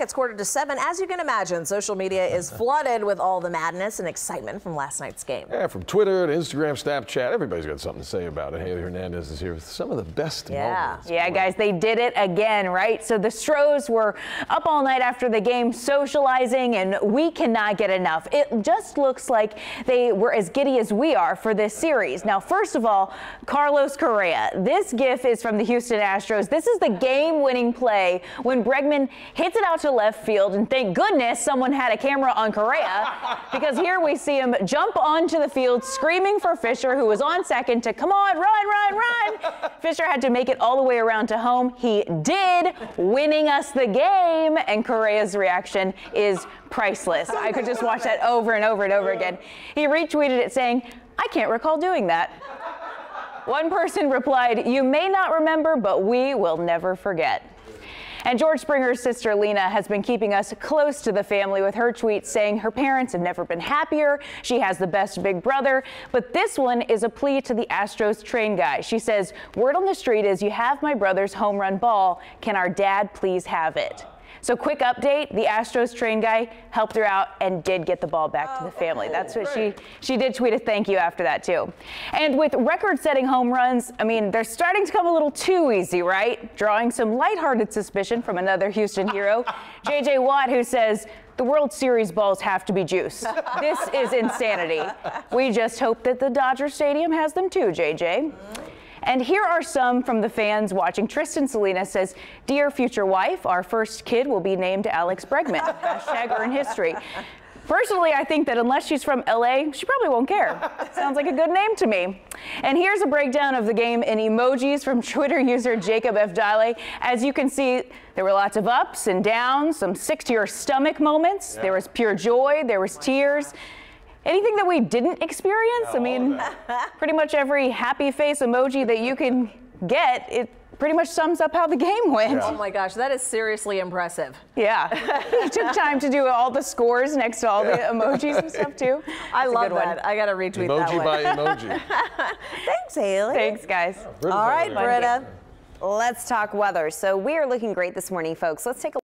back. It's 6:45. As you can imagine, social media is flooded with all the madness and excitement from last night's game. Yeah, from Twitter to Instagram, Snapchat, everybody's got something to say about it. Haley Hernandez is here with some of the best moments. Yeah, guys, they did it again, right? So the Stros were up all night after the game socializing, and we cannot get enough. It just looks like they were as giddy as we are for this series. Now, first of all, Carlos Correa. This GIF is from the Houston Astros. This is the game-winning play when Bregman hits it out to left field, and thank goodness someone had a camera on Correa, because here we see him jump onto the field screaming for Fisher, who was on second, to come on, run, run, run. Fisher had to make it all the way around to home. He did, winning us the game, and Correa's reaction is priceless. I could just watch that over and over and over again. He retweeted it saying, "I can't recall doing that." One person replied, "You may not remember, but we will never forget." And George Springer's sister Lena has been keeping us close to the family with her tweets saying her parents have never been happier. She has the best big brother. But this one is a plea to the Astros train guy. She says, "Word on the street is you have my brother's home run ball. Can our dad please have it?" So quick update, the Astros train guy helped her out and did get the ball back to the family. That's what she did tweet a thank you after that too. And with record-setting home runs, I mean, they're starting to come a little too easy, right? Drawing some lighthearted suspicion from another Houston hero, JJ Watt, who says, "The World Series balls have to be juice. This is insanity. We just hope that the Dodger Stadium has them too, JJ." And here are some from the fans watching. Tristan Selena says, "Dear future wife, our first kid will be named Alex Bregman. Hashtag earn history." Personally, I think that unless she's from LA, she probably won't care. Sounds like a good name to me. And here's a breakdown of the game in emojis from Twitter user Jacob F. Dale. As you can see, there were lots of ups and downs, some sick-to-your-stomach moments. There was pure joy, there was tears. Anything that we didn't experience? I mean, pretty much every happy face emoji that you can get, it pretty much sums up how the game went. Yeah. Oh my gosh, that is seriously impressive. Yeah, he took time to do all the scores next to all the emojis and stuff too. I love that. I gotta retweet that one. Emoji by emoji. Thanks, Haley. Thanks, guys. All right, Britta. Let's talk weather. So we are looking great this morning, folks. Let's take a